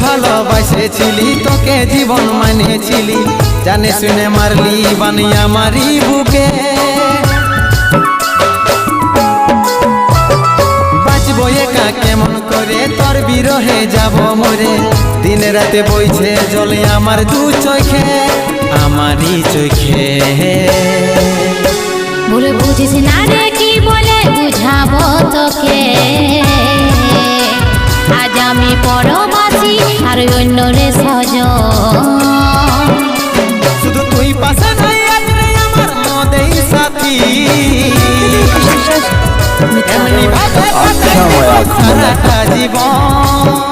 ভালোবাসেছিলি, তোকে জীবন মানেছিলি, জানে শুনে মারলি বানিয়া মারি বুকে। বাঁচবো একা কেমন করে, তোর বিরহে যাব মরে, দিন রাতে বইছে জলে আমার দু চোখে, আমারই চোখে। বলে বুঝিস না রে কি বলে বুঝাবো তোকে, আজ আমি পরবাসী আর অন্য রে সজন, শুধু তুই পাশে নাই আজ রে আমার মদেই সাথী, এমনি ভাবে সারাটা জীবন।